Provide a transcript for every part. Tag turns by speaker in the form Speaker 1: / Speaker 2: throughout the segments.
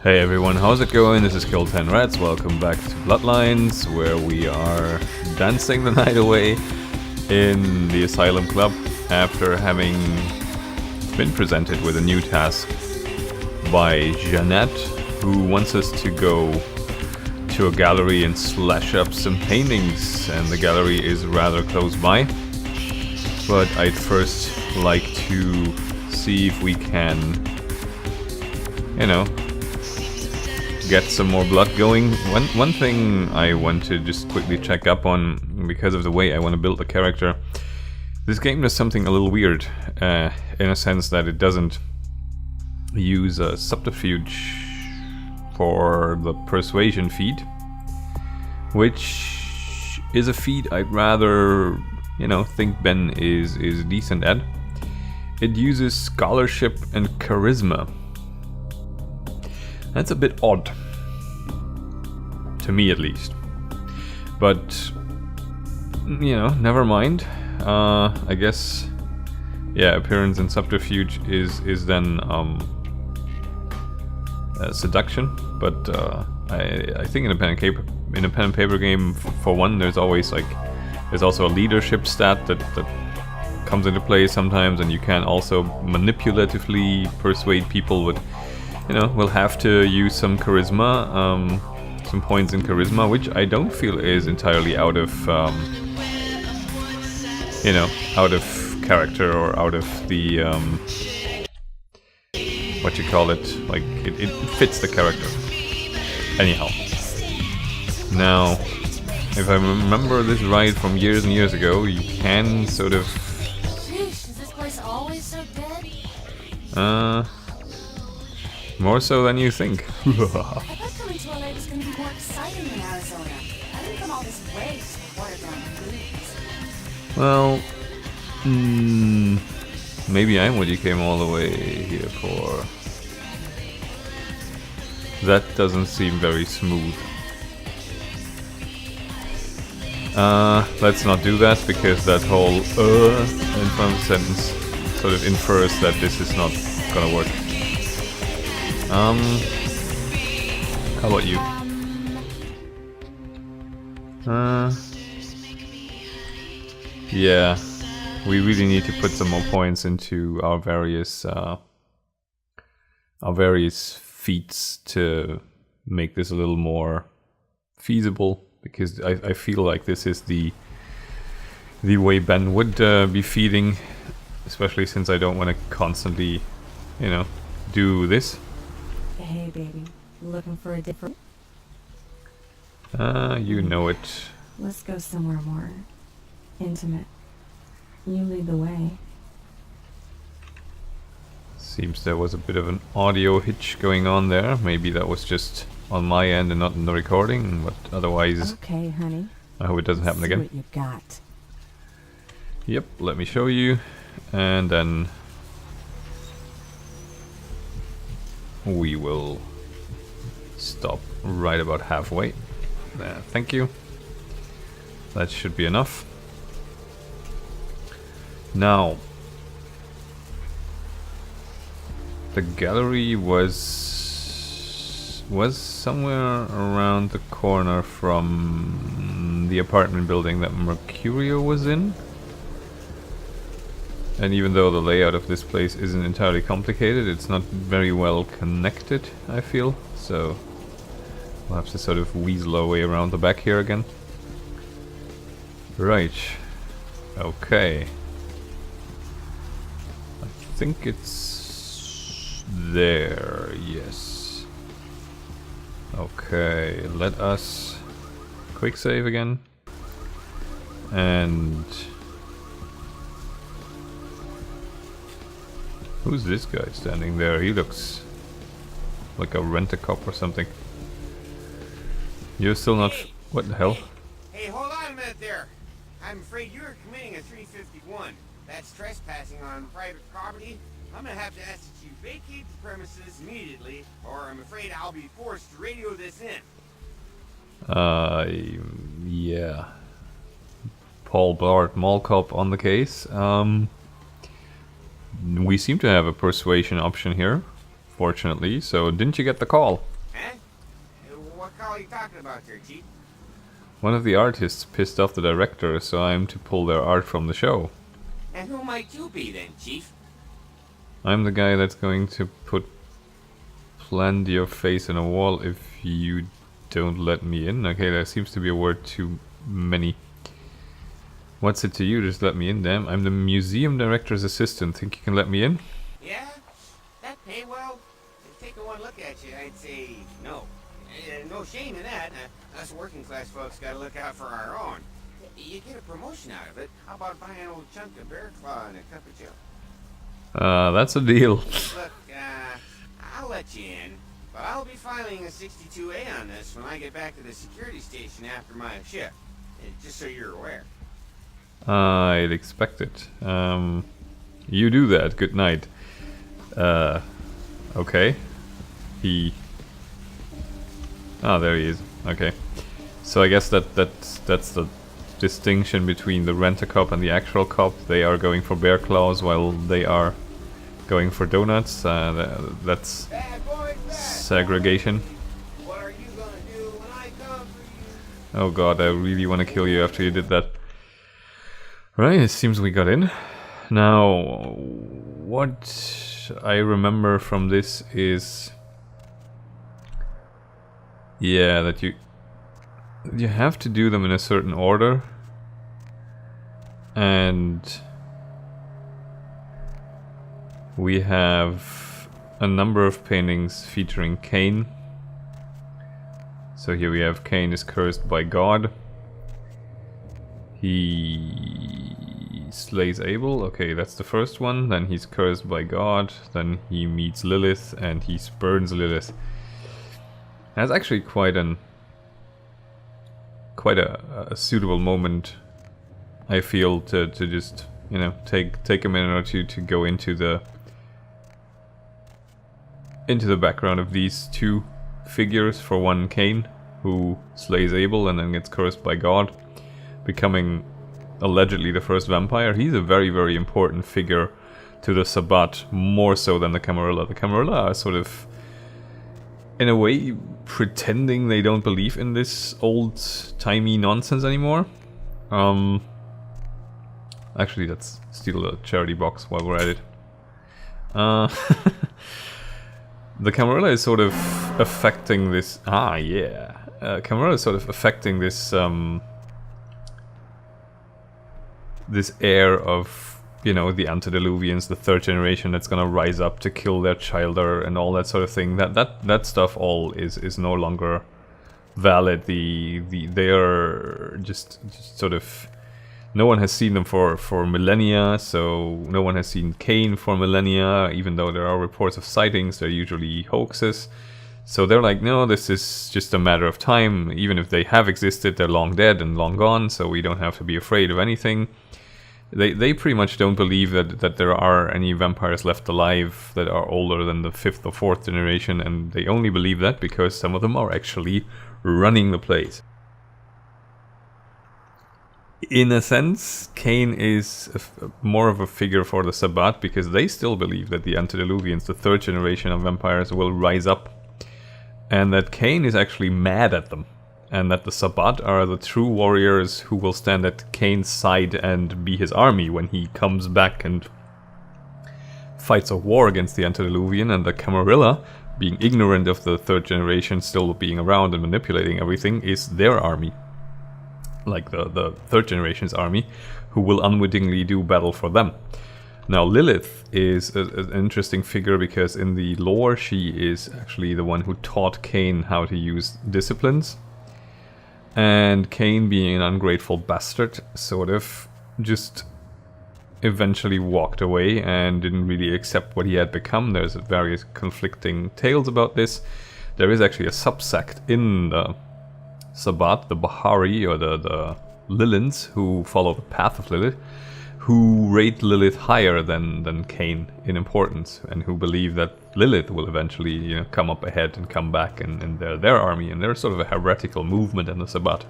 Speaker 1: Hey everyone, how's it going? This is Kill 10 Rats. Welcome back to Bloodlines, where we are dancing the night away in the Asylum Club after having been presented with a new task by Jeanette, who wants us to go to a gallery and slash up some paintings, and the gallery is rather close by. But I'd first like to see if we can, you know, get some more blood going. One thing I want to just quickly check up on, because of the way I want to build the character. This game does something a little weird, in a sense that it doesn't use a subterfuge for the persuasion feat, which is a feat I'd rather, you know, think Ben is decent at. It uses scholarship and charisma. That's a bit odd, to me at least. But, you know, never mind. I guess, yeah, appearance and subterfuge is then seduction. But I think in a pen and paper game, for one, there's always there's also a leadership stat that comes into play sometimes, and you can also manipulatively persuade people with. You know, we'll have to use some charisma, some points in charisma, which I don't feel is entirely out of, you know, out of character or out of the, what you call it, like, it fits the character. Anyhow. Now, if I remember this right from years and years ago, you can sort of...
Speaker 2: Sheesh, is this place always so dead?
Speaker 1: More so than you think.
Speaker 2: I thought coming to LA was going to be more exciting than Arizona. I didn't come all this way to water down boots.
Speaker 1: Well, maybe I'm what you came all the way here for. That doesn't seem very smooth. Let's not do that, because that whole in front of the sentence sort of infers that this is not gonna work. How about you? Yeah, we really need to put some more points into our various feats to make this a little more feasible, because I feel like this is the way Ben would be feeding, especially since I don't want to constantly, you know, do this.
Speaker 2: Hey, baby. Looking for a different...
Speaker 1: You know it.
Speaker 2: Let's go somewhere more intimate. You lead the way.
Speaker 1: Seems there was a bit of an audio hitch going on there. Maybe that was just on my end and not in the recording, but otherwise...
Speaker 2: Okay, honey.
Speaker 1: I hope it doesn't happen again.
Speaker 2: What you got.
Speaker 1: Yep, let me show you. And then... we will stop right about halfway. There, thank you. That should be enough. Now, the gallery was somewhere around the corner from the apartment building that Mercurio was in. And even though the layout of this place isn't entirely complicated, it's not very well connected, I feel. So we'll have to sort of weasel our way around the back here again. Right. Okay. I think it's there, yes. Okay, let us quick save again. And... who's this guy standing there? He looks like a rent-a-cop or something. You're still not... what the hell?
Speaker 3: Hey, hold on a minute there. I'm afraid you're committing a 351. That's trespassing on private property. I'm gonna have to ask that you vacate the premises immediately, or I'm afraid I'll be forced to radio this in.
Speaker 1: Yeah. Paul Blart, Mall Cop on the case. We seem to have a persuasion option here unfortunately. So didn't you get the call?
Speaker 3: Huh? What call are you talking about there, Chief?
Speaker 1: One of the artists pissed off the director, so I'm to pull their art from the show.
Speaker 3: And who might you be then, Chief?
Speaker 1: I'm the guy that's going to plant your face in a wall if you don't let me in. Okay, there seems to be a word too many. What's it to you? Just let me in, damn. I'm the museum director's assistant. Think you can let me in?
Speaker 3: Yeah? That pay well? Taking one look at you, I'd say no. No shame in that. Us working class folks gotta look out for our own. You get a promotion out of it. How about buying an old chunk of bear claw and a cup of joe?
Speaker 1: That's a deal.
Speaker 3: Look, I'll let you in, but I'll be filing a 62A on this when I get back to the security station after my shift. Just so you're aware.
Speaker 1: I'd expect it. You do that. Good night. Okay. There he is. Okay. So I guess that's the distinction between the rent-a-cop and the actual cop. They are going for bear claws while they are going for donuts. That's segregation.
Speaker 3: What are you gonna do when I come for you?
Speaker 1: Oh god, I really want to kill you after you did that. Right, it seems we got in. Now, what I remember from this is... yeah, that you have to do them in a certain order. And we have a number of paintings featuring Cain. So here we have Cain is cursed by God. He slays Abel. Okay, that's the first one. Then he's cursed by God. Then he meets Lilith and he spurns Lilith. That's actually quite a suitable moment, I feel, to just, you know, take a minute or two to go into the background of these two figures. For one, Cain, who slays Abel and then gets cursed by God, becoming allegedly the first vampire. He's a very, very important figure to the Sabbat, more so than the Camarilla. The Camarilla are sort of, in a way, pretending they don't believe in this old-timey nonsense anymore. Actually, let's steal a charity box while we're at it. The Camarilla is sort of affecting this... Camarilla is sort of affecting this... this air of, you know, the antediluvians, the third generation that's gonna rise up to kill their childer and all that sort of thing. That stuff all is no longer valid. They are just sort of, no one has seen them for millennia, so no one has seen Cain for millennia. Even though there are reports of sightings, they're usually hoaxes. So they're like, no, this is just a matter of time. Even if they have existed, they're long dead and long gone, so we don't have to be afraid of anything. They pretty much don't believe that there are any vampires left alive that are older than the 5th or 4th generation, and they only believe that because some of them are actually running the place. In a sense, Cain is more of a figure for the Sabbat, because they still believe that the antediluvians, the 3rd generation of vampires, will rise up, and that Cain is actually mad at them. And that the Sabbat are the true warriors who will stand at Cain's side and be his army when he comes back and fights a war against the antediluvian, and the Camarilla, being ignorant of the 3rd generation still being around and manipulating everything, is their army. Like the 3rd generation's army, who will unwittingly do battle for them. Now Lilith is an interesting figure because in the lore she is actually the one who taught Cain how to use disciplines. And Cain, being an ungrateful bastard, sort of just eventually walked away and didn't really accept what he had become. There's various conflicting tales about this. There is actually a subsect in the Sabbat, the Bahari, or the Lilins, who follow the path of Lilith, who rate Lilith higher than Cain in importance, and who believe that Lilith will eventually, you know, come up ahead and come back, and they're their army, and they're sort of a heretical movement in the Sabbat.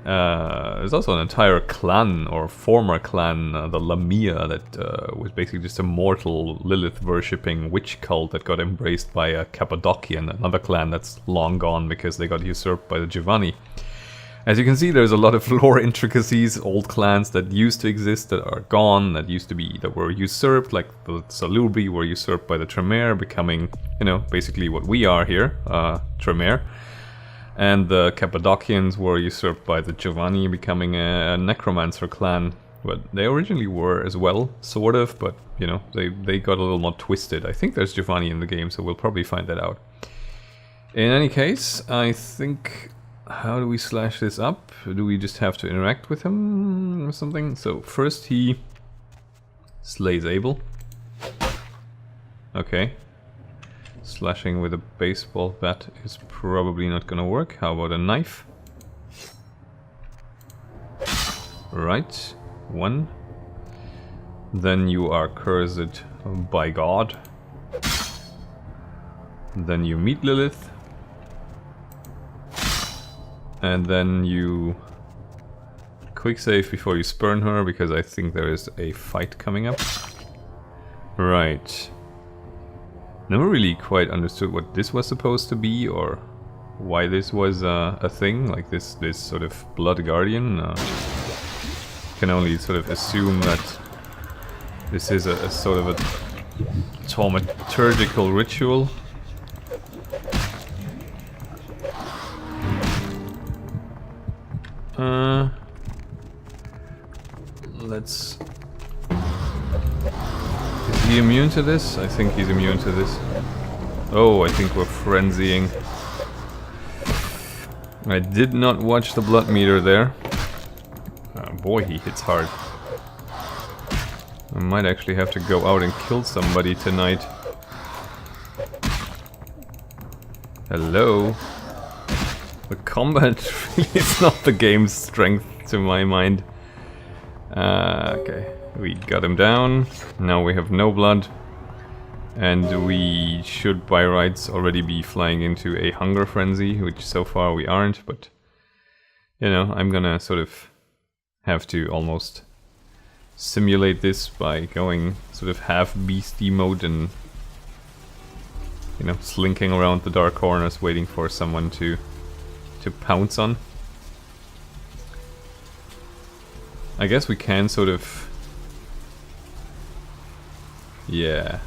Speaker 1: There's also an entire clan, or former clan, the Lamia, that was basically just a mortal Lilith-worshipping witch cult that got embraced by a Cappadocian, another clan that's long gone because they got usurped by the Giovanni. As you can see, there's a lot of lore intricacies, old clans that used to exist that are gone, that were usurped, like the Salubri were usurped by the Tremere, becoming, you know, basically what we are here, Tremere. And the Cappadocians were usurped by the Giovanni, becoming a necromancer clan. But they originally were as well, sort of, but, you know, they got a little more twisted. I think there's Giovanni in the game, so we'll probably find that out. In any case, I think... How do we slash this up? Do we just have to interact with him or something? So first he slays Abel. Okay. Slashing with a baseball bat is probably not gonna work. How about a knife? Right. 1. Then you are cursed by God. Then you meet Lilith. And then you quick save before you spurn her, because I think there is a fight coming up. Right. Never really quite understood what this was supposed to be, or why this was a thing, like this sort of blood guardian. Can only sort of assume that this is a sort of a thaumaturgical ritual. Let's... Is he immune to this? I think he's immune to this. Oh, I think we're frenzying. I did not watch the blood meter there. Boy, he hits hard. I might actually have to go out and kill somebody tonight. Hello? The combat really is not the game's strength, to my mind. Okay, we got him down. Now we have no blood. And we should, by rights, already be flying into a hunger frenzy, which so far we aren't, but... You know, I'm gonna sort of have to almost simulate this by going sort of half beastie mode and... You know, slinking around the dark corners, waiting for someone to pounce on. I guess we can sort of... Yeah.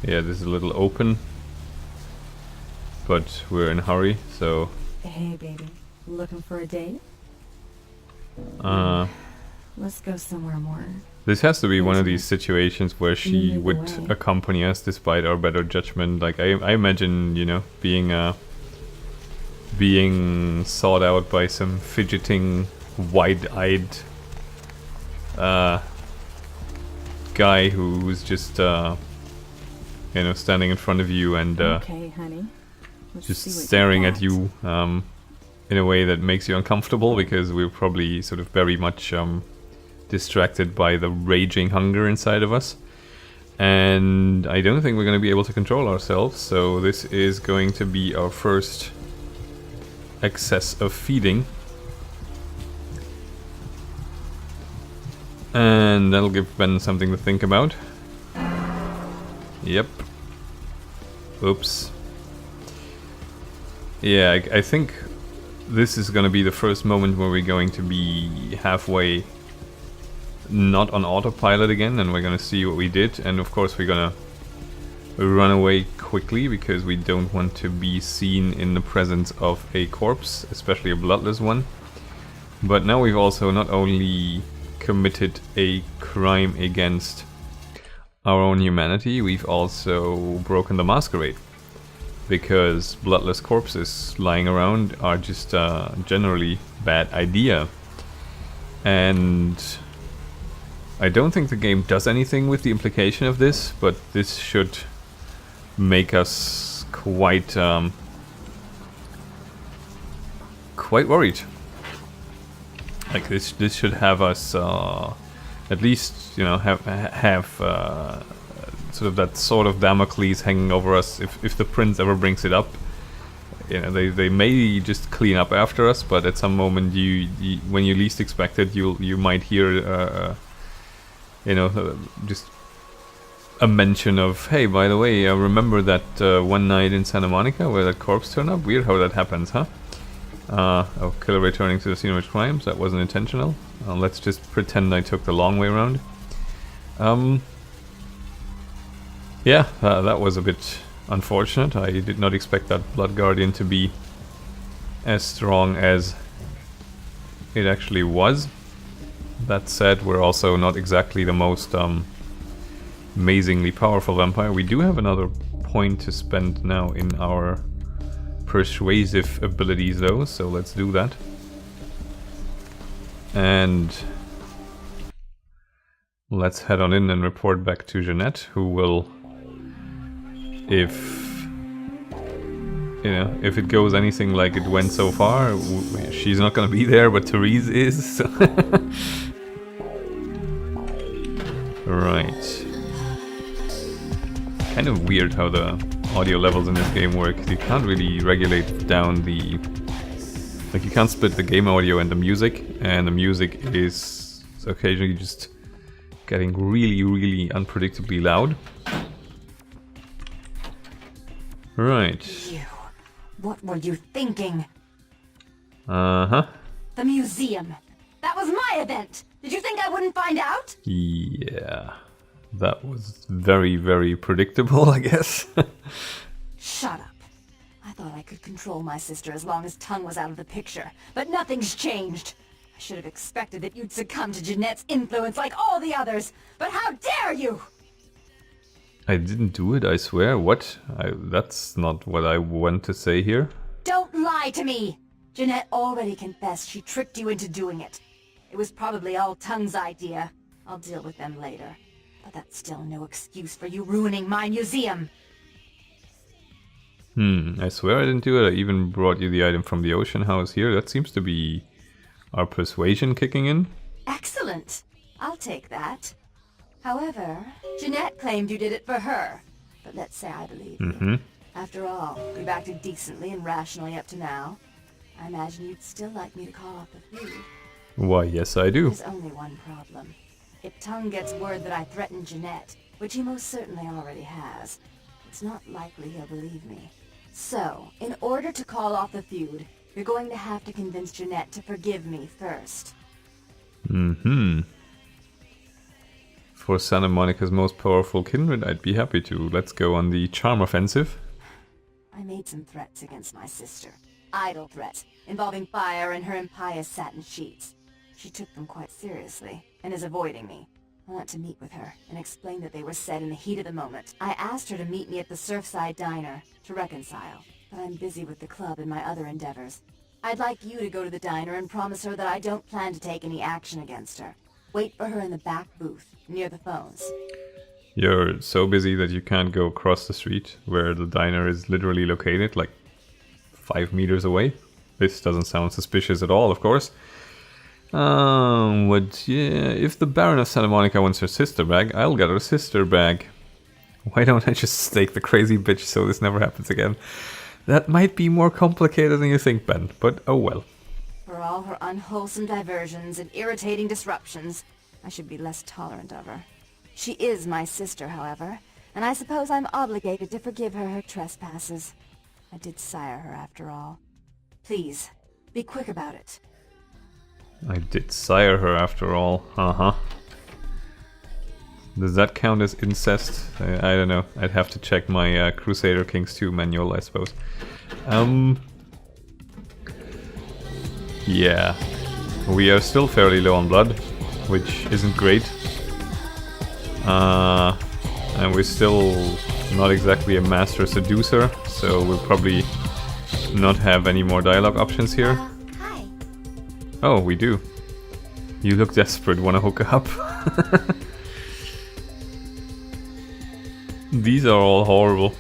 Speaker 1: Yeah, this is a little open. But we're in a hurry, so...
Speaker 2: Hey, baby. Looking for a date? Let's go somewhere more.
Speaker 1: This has to be one of these situations where she would accompany us despite our better judgment. Like, I imagine, you know, being sought out by some fidgeting, wide-eyed guy who's just, you know, standing in front of you and
Speaker 2: okay, honey.
Speaker 1: just staring at you in a way that makes you uncomfortable, because we're probably sort of very much distracted by the raging hunger inside of us. And I don't think we're going to be able to control ourselves, so this is going to be our first excess of feeding. And that'll give Ben something to think about. Yep. Oops. Yeah, I think this is going to be the first moment where we're going to be halfway not on autopilot again, and we're gonna see what we did. And of course we're gonna run away quickly because we don't want to be seen in the presence of a corpse, especially a bloodless one. But now we've also not only committed a crime against our own humanity, we've also broken the Masquerade, because bloodless corpses lying around are just a generally bad idea. And I don't think the game does anything with the implication of this, but this should make us quite worried. Like this should have us at least, you know, have sort of that sword of Damocles hanging over us. If the prince ever brings it up, you know, they may just clean up after us, but at some moment, you when you least expect it, you might hear, you know, just a mention of, hey, by the way, I remember that one night in Santa Monica where that corpse turned up. Weird how that happens, huh? Oh, killer returning to the scene of his crimes. That wasn't intentional. Let's just pretend I took the long way around. Yeah, that was a bit unfortunate. I did not expect that Blood Guardian to be as strong as it actually was. That said, we're also not exactly the most amazingly powerful vampire. We do have another point to spend now in our persuasive abilities though, so let's do that. And let's head on in and report back to Jeanette, who will, if you know, if it goes anything like it went so far, she's not gonna be there, but Therese is. So right. Kind of weird how the audio levels in this game work. You can't really regulate down the... Like, you can't split the game audio and the music is occasionally just getting really, really unpredictably loud. Right.
Speaker 2: You. What were you thinking?
Speaker 1: Uh-huh.
Speaker 2: The museum. That was my event. Did you think I wouldn't find out?
Speaker 1: Yeah. That was very, very predictable, I guess.
Speaker 2: Shut up. I thought I could control my sister as long as Tongue was out of the picture, but nothing's changed. I should have expected that you'd succumb to Jeanette's influence like all the others, but how dare you!
Speaker 1: I didn't do it, I swear. What? That's not what I want to say here.
Speaker 2: Don't lie to me! Jeanette already confessed she tricked you into doing it. It was probably all Tongue's idea. I'll deal with them later. But that's still no excuse for you ruining my museum.
Speaker 1: I swear I didn't do it. I even brought you the item from the ocean house here. That seems to be our persuasion kicking in.
Speaker 2: Excellent. I'll take that. However, Jeanette claimed you did it for her. But let's say I believe you. After all, you've acted decently and rationally up to now. I imagine you'd still like me to call off the feud.
Speaker 1: Why, yes I do.
Speaker 2: There's only one problem. If Tongue gets word that I threatened Jeanette, which he most certainly already has, it's not likely he'll believe me. So, in order to call off the feud, you're going to have to convince Jeanette to forgive me first.
Speaker 1: For Santa Monica's most powerful kindred, I'd be happy to. Let's go on the charm offensive.
Speaker 2: I made some threats against my sister. Idle threats, involving fire and her impious satin sheets. She took them quite seriously, and is avoiding me. I want to meet with her, and explain that they were said in the heat of the moment. I asked her to meet me at the Surfside Diner, to reconcile, but I'm busy with the club and my other endeavors. I'd like you to go to the diner and promise her that I don't plan to take any action against her. Wait for her in the back booth, near the phones.
Speaker 1: You're so busy that you can't go across the street, where the diner is literally located, like 5 meters away. This doesn't sound suspicious at all, of course. But yeah, if the Baron of Santa Monica wants her sister back, I'll get her sister back. Why don't I just stake the crazy bitch so this never happens again? That might be more complicated than you think, Ben, but oh well.
Speaker 2: For all her unwholesome diversions and irritating disruptions, I should be less tolerant of her. She is my sister, however, and I suppose I'm obligated to forgive her her trespasses. I did sire her after all. Please, be quick about it.
Speaker 1: I did sire her after all. Does that count as incest? I don't know. I'd have to check my Crusader Kings 2 manual, I suppose. Yeah. We are still fairly low on blood, which isn't great. And we're still not exactly a master seducer, so we'll probably not have any more dialogue options here.
Speaker 2: Hi.
Speaker 1: Oh, we do. You look desperate, wanna hook up? These are all horrible.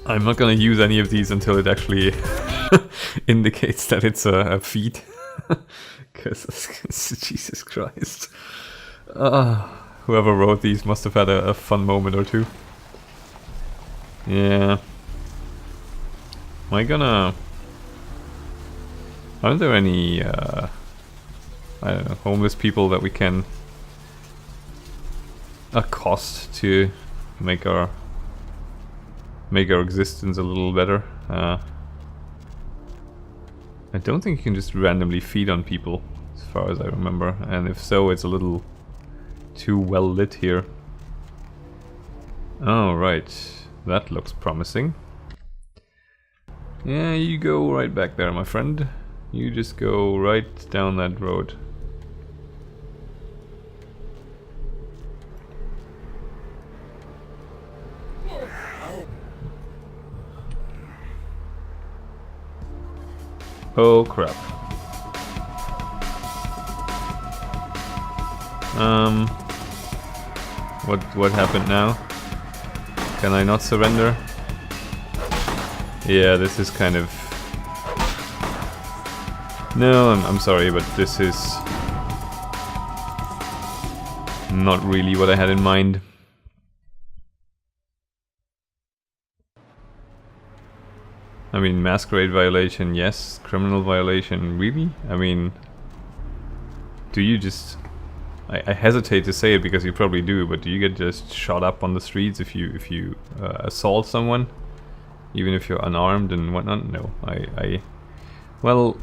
Speaker 1: I'm not gonna use any of these until it actually indicates that it's a feat. Because Jesus Christ. Whoever wrote these must have had a fun moment or two. Yeah. Am I gonna... Aren't there any, I don't know, homeless people that we can accost to make our existence a little better? I don't think you can just randomly feed on people, as far as I remember, and if so, it's a little too well lit here. Oh, right. That looks promising. Yeah, you go right back there, my friend. You just go right down that road. Oh crap. What happened now? Can I not surrender? Yeah, this is kind of... No, I'm sorry, but this is not really what I had in mind. I mean, Masquerade violation, yes. Criminal violation, really? I mean, do you just... I hesitate to say it because you probably do, but do you get just shot up on the streets if you assault someone? Even if you're unarmed and whatnot? No, well,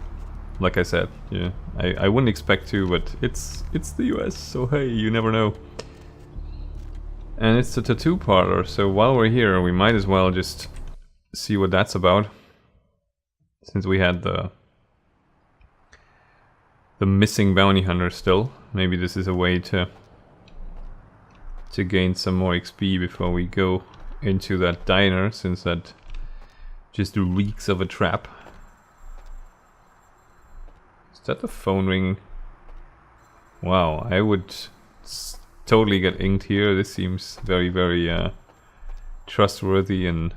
Speaker 1: like I said, yeah, I wouldn't expect to, but it's the US, so hey, you never know. And it's the tattoo parlor, so while we're here, we might as well just see what that's about. Since we had the missing bounty hunter still, maybe this is a way to gain some more XP before we go into that diner, since that just reeks of a trap. Is that the phone ring? Wow, I would totally get inked here. This seems very, very trustworthy and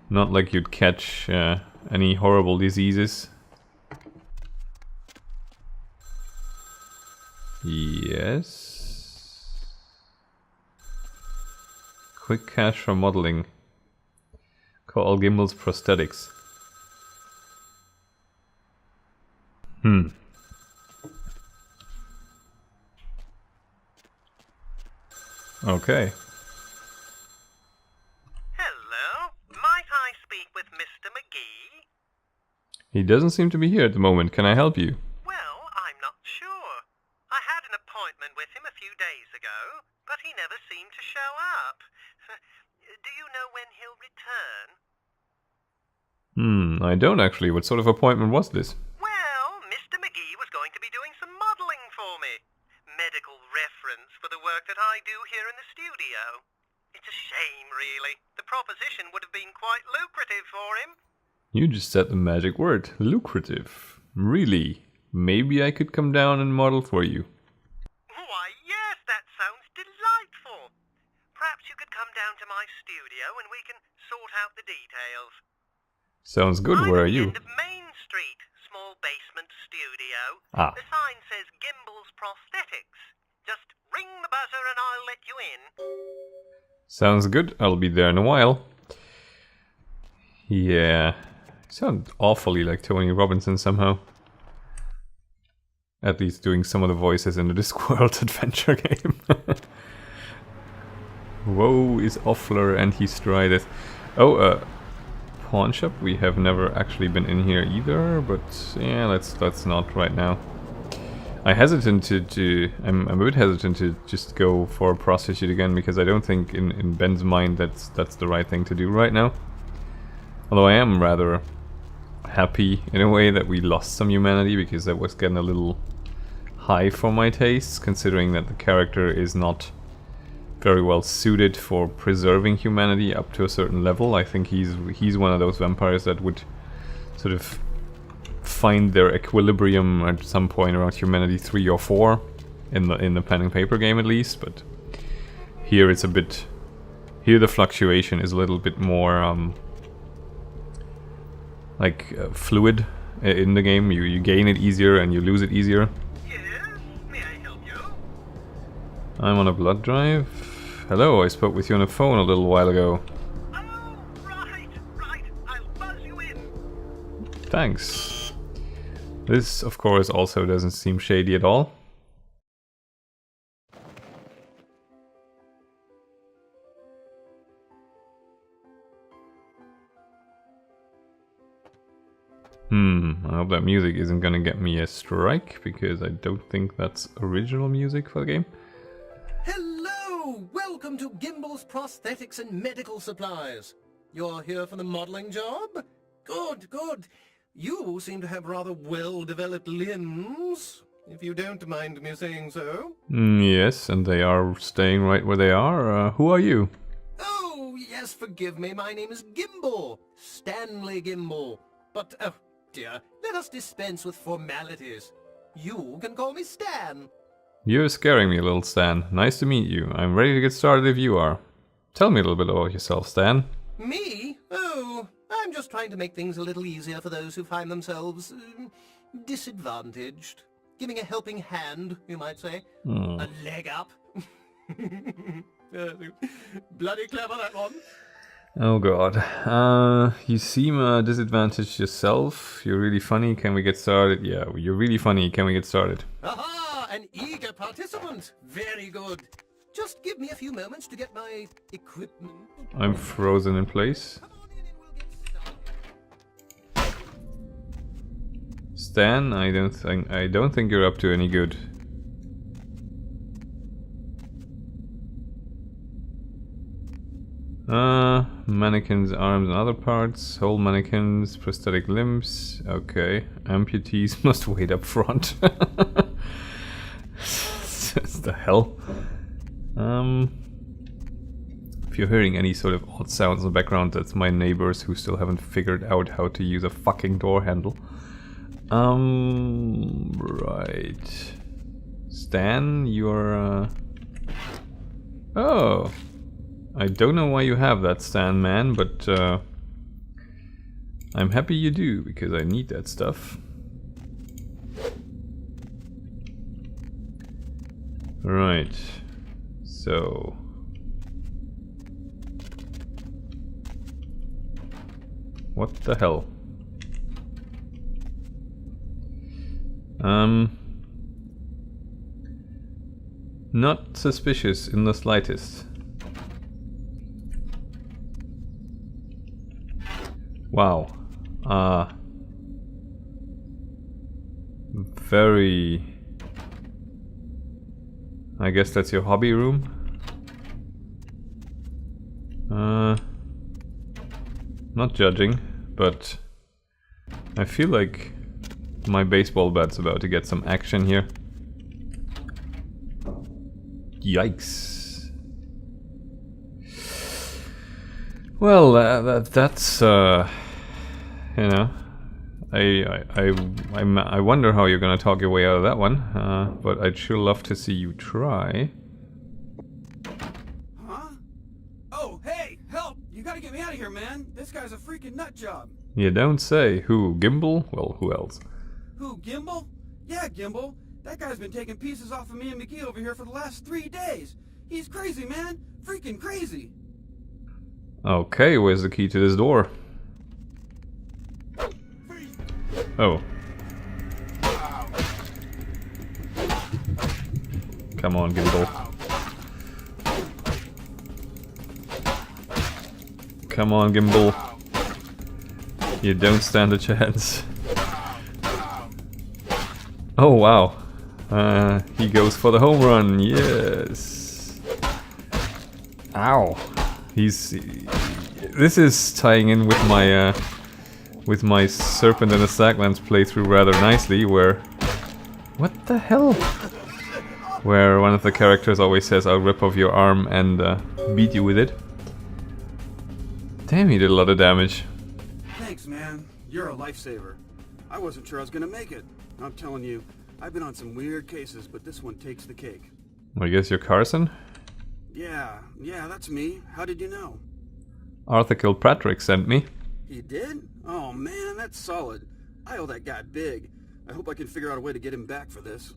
Speaker 1: not like you'd catch any horrible diseases. Yes. Quick cash for modeling. Call Gimbals prosthetics. Okay.
Speaker 4: Hello, might I speak with Mr. McGee?
Speaker 1: He doesn't seem to be here at the moment. Can I help you?
Speaker 4: Well, I'm not sure. I had an appointment with him a few days ago, but he never seemed to show up. Do you know when he'll return?
Speaker 1: I don't actually. What sort of appointment was this?
Speaker 4: Well, Mr. McGee was going to be doing some modelling for me. Medical reference for the work that I do here in the studio. It's a shame, really. The proposition would have been quite lucrative for him.
Speaker 1: You just said the magic word. Lucrative. Really? Maybe I could come down and model for you.
Speaker 4: Why, yes, that sounds delightful. Perhaps you could come down to my studio and we can sort out the details.
Speaker 1: Sounds good. Where are you?
Speaker 4: I'm at the end of Main Street, small basement studio.
Speaker 1: Ah.
Speaker 4: The sign says Gimbals Prosthetics. Just ring the buzzer and I'll let you in.
Speaker 1: Sounds good. I'll be there in a while. Yeah. You sound awfully like Tony Robinson somehow. At least doing some of the voices in the Discworld adventure game. Woe is Offler and he strideth. Oh, pawn shop. We have never actually been in here either, but yeah, let's not right now. I'm a bit hesitant to just go for a prostitute again, because I don't think in Ben's mind that's the right thing to do right now. Although I am rather happy in a way that we lost some humanity, because that was getting a little high for my tastes, considering that the character is not very well suited for preserving humanity up to a certain level. I think he's one of those vampires that would sort of find their equilibrium at some point around humanity 3 or 4 in the pen and paper game at least, but here it's a bit... Here the fluctuation is a little bit more fluid in the game. You gain it easier and you lose it easier.
Speaker 4: Yes, may I help you?
Speaker 1: I'm on a blood drive. Hello, I spoke with you on the phone a little while ago.
Speaker 4: Oh, right. I'll buzz you in.
Speaker 1: Thanks. This, of course, also doesn't seem shady at all. I hope that music isn't gonna get me a strike, because I don't think that's original music for the game.
Speaker 5: Hello! Welcome to Gimble's Prosthetics and Medical Supplies. You're here for the modeling job? Good. You seem to have rather well-developed limbs, if you don't mind me saying so.
Speaker 1: Yes, and they are staying right where they are. Who are you?
Speaker 5: Oh, yes, forgive me. My name is Gimble. Stanley Gimble. But, oh dear, let us dispense with formalities. You can call me Stan.
Speaker 1: You're scaring me a little, Stan. Nice to meet you. I'm ready to get started if you are. Tell me a little bit about yourself, Stan.
Speaker 5: Me? Oh, I'm just trying to make things a little easier for those who find themselves disadvantaged. Giving a helping hand, you might say. A leg up. Bloody clever, that one.
Speaker 1: Oh god. You seem disadvantaged yourself. You're really funny. Can we get started? Yeah, you're really funny. Can we get started?
Speaker 5: Aha! An eager participant. Very good. Just give me a few moments to get my equipment.
Speaker 1: I'm frozen in place.
Speaker 5: Come on in and we'll get started.
Speaker 1: Stan, I don't think you're up to any good. Mannequins, arms and other parts, whole mannequins, prosthetic limbs, okay. Amputees must wait up front. What the hell? If you're hearing any sort of odd sounds in the background, that's my neighbors who still haven't figured out how to use a fucking door handle. Right. Stan, you're, oh! I don't know why you have that, Stan man, but I'm happy you do, because I need that stuff. Right. So... what the hell? Not suspicious in the slightest. Wow. Very... I guess that's your hobby room? Not judging, but I feel like my baseball bat's about to get some action here. Yikes. Well, that's you know, I wonder how you're gonna talk your way out of that one, but I'd sure love to see you try.
Speaker 6: Huh? Oh, hey, help! You gotta get me out of here, man. This guy's a freaking nut job.
Speaker 1: You don't say. Who, Gimbal? Well, who else?
Speaker 6: Who, Gimbal? Yeah, Gimbal. That guy's been taking pieces off of me and McGee over here for the last 3 days. He's crazy, man. Freaking crazy.
Speaker 1: Okay, where's the key to this door? Oh. Come on, Gimbal. Come on, Gimbal. You don't stand a chance. Oh, wow. He goes for the home run, yes. Ow. This is tying in with my Serpent and the Sacklands playthrough rather nicely, where... what the hell? Where one of the characters always says, I'll rip off your arm and beat you with it. Damn, he did a lot of damage.
Speaker 6: Thanks, man. You're a lifesaver. I wasn't sure I was gonna make it. I'm telling you, I've been on some weird cases, but this one takes the cake.
Speaker 1: I guess you're Carson?
Speaker 6: Yeah, that's me. How did you know?
Speaker 1: Arthur Kilpatrick sent me.
Speaker 6: He did? Oh man, that's solid. I owe that guy big. I hope I can figure out a way to get him back for this.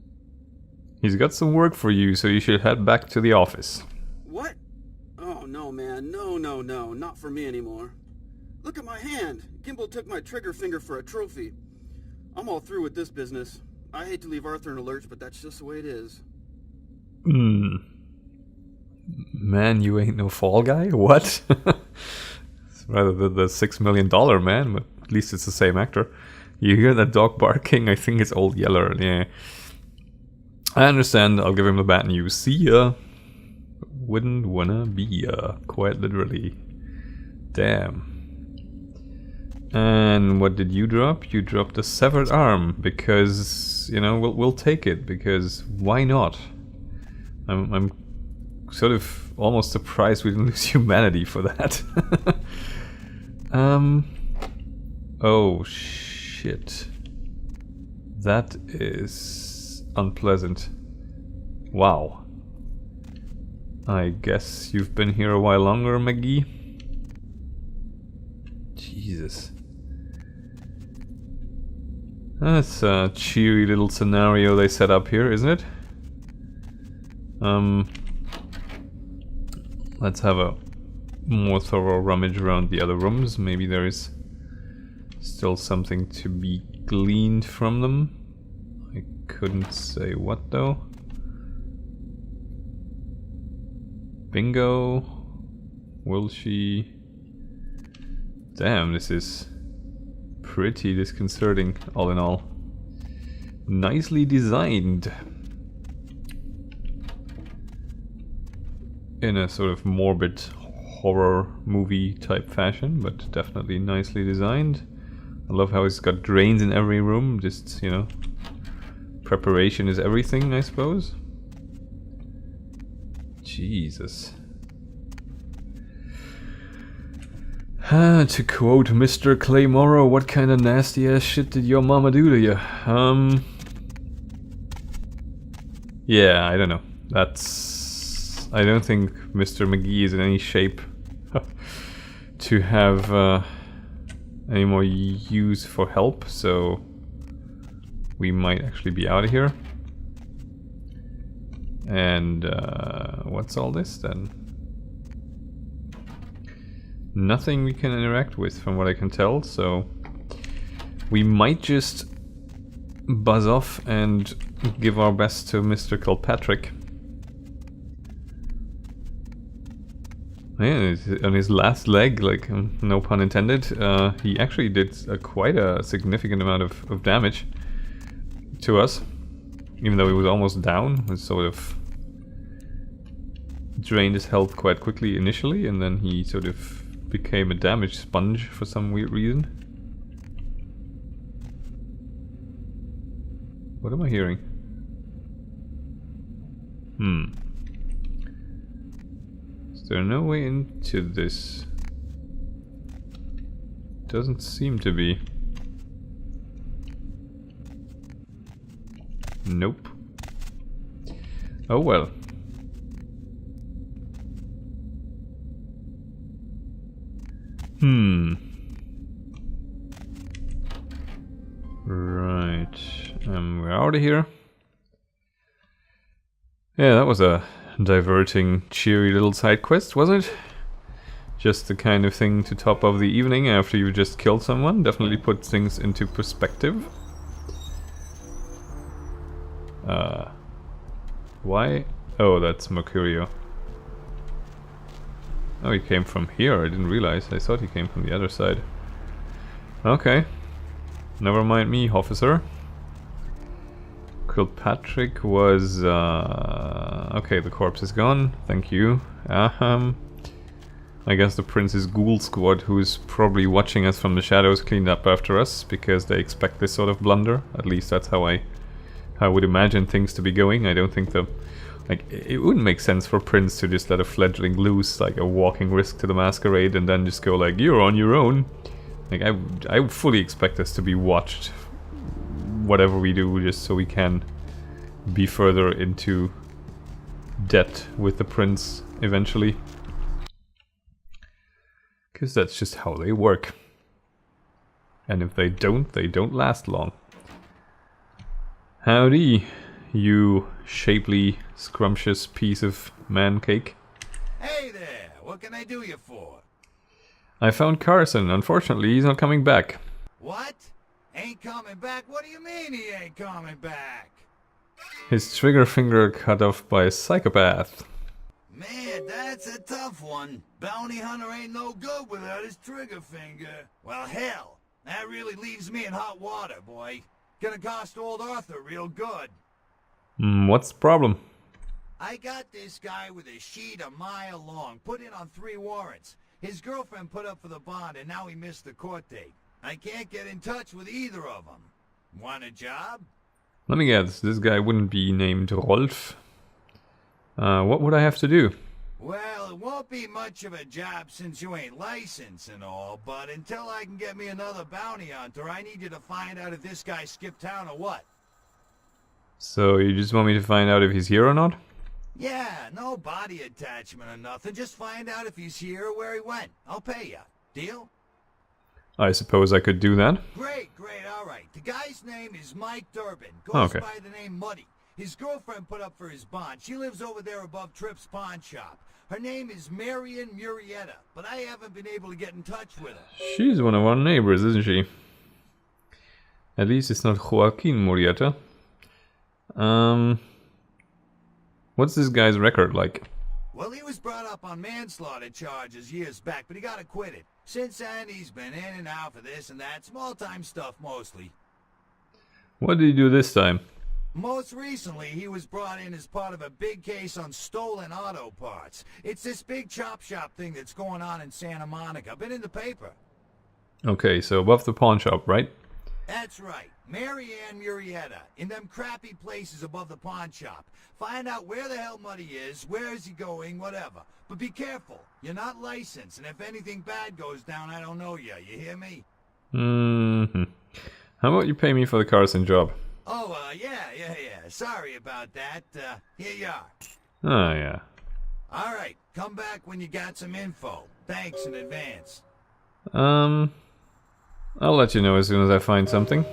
Speaker 1: He's got some work for you, so you should head back to the office.
Speaker 6: What? Oh, no, man. No, no, no. Not for me anymore. Look at my hand. Gimbal took my trigger finger for a trophy. I'm all through with this business. I hate to leave Arthur in a lurch, but that's just the way it is.
Speaker 1: Man, you ain't no fall guy? What? It's rather the $6 million man, but at least it's the same actor. You hear that dog barking? I think it's Old Yeller, yeah. I understand, I'll give him the bad news. See ya! Wouldn't wanna be ya, quite literally. Damn. And what did you drop? You dropped a severed arm, because, you know, we'll take it, because why not? I'm sort of almost surprised we didn't lose humanity for that. Oh shit. That is unpleasant. Wow. I guess you've been here a while longer, McGee? Jesus. That's a cheery little scenario they set up here, isn't it? Let's have a more thorough rummage around the other rooms. Maybe there is still something to be gleaned from them. I couldn't say what though. Bingo. Will she? Damn, this is pretty disconcerting all in all. Nicely designed. In a sort of morbid horror movie type fashion, but definitely nicely designed. I love how it's got drains in every room, just, you know, preparation is everything, I suppose. Jesus. To quote Mr. Clay Morrow, what kind of nasty ass shit did your mama do to you? Yeah, I don't know. I don't think Mr. McGee is in any shape to have any more use for help, so we might actually be out of here. And what's all this then? Nothing we can interact with from what I can tell, so we might just buzz off and give our best to Mr. Kilpatrick. Yeah, on his last leg, like, no pun intended, he actually did quite a significant amount of damage to us. Even though he was almost down, it sort of drained his health quite quickly initially, and then he sort of became a damage sponge for some weird reason. What am I hearing? Is there no way into this? Doesn't seem to be. Nope. Oh well. Right. We're out of here. Yeah, that was a diverting, cheery little side quest, wasn't it? Just the kind of thing to top off the evening after you just killed someone. Definitely puts things into perspective. Why? Oh, that's Mercurio. Oh, he came from here. I didn't realize. I thought he came from the other side. Okay. Never mind me, officer. Kilpatrick was... Okay, the corpse is gone. Thank you. I guess the Prince's Ghoul Squad, who's probably watching us from the shadows, cleaned up after us because they expect this sort of blunder. At least that's how I would imagine things to be going. I don't think the... Like, it wouldn't make sense for Prince to just let a fledgling loose, like a walking risk to the Masquerade, and then just go like, you're on your own. Like, I would fully expect us to be watched, whatever we do, just so we can be further into debt with the Prince eventually. Because that's just how they work. And if they don't last long. Howdy, you shapely, scrumptious piece of man cake.
Speaker 7: Hey there, what can I do you for?
Speaker 1: I found Carson. Unfortunately, he's not coming back.
Speaker 7: What? Ain't coming back? What do you mean he ain't coming back?
Speaker 1: His trigger finger cut off by a psychopath.
Speaker 7: Man, that's a tough one. Bounty hunter ain't no good without his trigger finger. Well, hell, that really leaves me in hot water, boy. Gonna cost old Arthur real good.
Speaker 1: What's the problem?
Speaker 7: I got this guy with a sheet a mile long, put in on 3 warrants. His girlfriend put up for the bond, and now he missed the court date. I can't get in touch with either of them. Want a job?
Speaker 1: Let me guess, this guy wouldn't be named Rolf. What would I have to do?
Speaker 7: Well, it won't be much of a job since you ain't licensed and all, but until I can get me another bounty hunter, I need you to find out if this guy skipped town or what.
Speaker 1: So you just want me to find out if he's here or not?
Speaker 7: Yeah, no body attachment or nothing. Just find out if he's here or where he went. I'll pay you. Deal?
Speaker 1: I suppose I could do that.
Speaker 7: Great, all right. The guy's name is Mike Durbin. Goes
Speaker 1: Okay.
Speaker 7: by the name Muddy. His girlfriend put up for his bond. She lives over there above Tripp's pawn shop. Her name is Marion Murrieta, but I haven't been able to get in touch with her.
Speaker 1: She's one of our neighbors, isn't she? At least it's not Joaquin Murrieta. What's this guy's record like?
Speaker 7: Well, he was brought up on manslaughter charges years back, but he got acquitted. Since then, he's been in and out for this and that, small-time stuff mostly.
Speaker 1: What did he do this time?
Speaker 7: Most recently, he was brought in as part of a big case on stolen auto parts. It's this big chop shop thing that's going on in Santa Monica. Been in the paper.
Speaker 1: Okay, so above the pawn shop, right?
Speaker 7: That's right. Marianne Murrieta. In them crappy places above the pawn shop. Find out where the hell Muddy is, where is he going, whatever. But be careful. You're not licensed, and if anything bad goes down, I don't know you. You hear me?
Speaker 1: How about you pay me for the Carson job?
Speaker 7: Oh, yeah. Sorry about that. Here you are.
Speaker 1: Oh, yeah.
Speaker 7: All right. Come back when you got some info. Thanks in advance.
Speaker 1: I'll let you know as soon as I find something.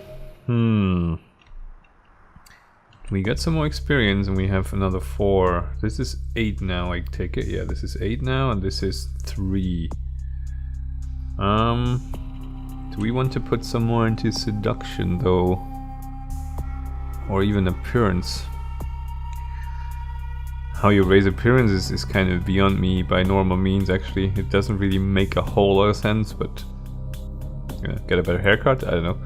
Speaker 1: We got some more experience and we have another 4. This is 8 now, I take it. Yeah, this is 8 now and this is 3. Do we want to put some more into seduction though? Or even appearance? How you raise appearance is kind of beyond me by normal means actually. It doesn't really make a whole lot of sense, but get a better haircut? I don't know.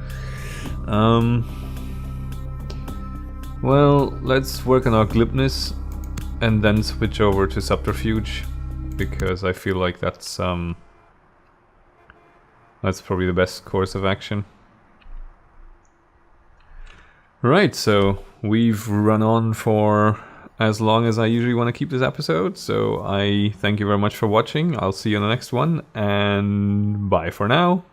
Speaker 1: Well, let's work on our glibness and then switch over to subterfuge, because I feel like that's probably the best course of action. Right, so we've run on for as long as I usually want to keep this episode, so I thank you very much for watching. I'll see you on the next one, and bye for now.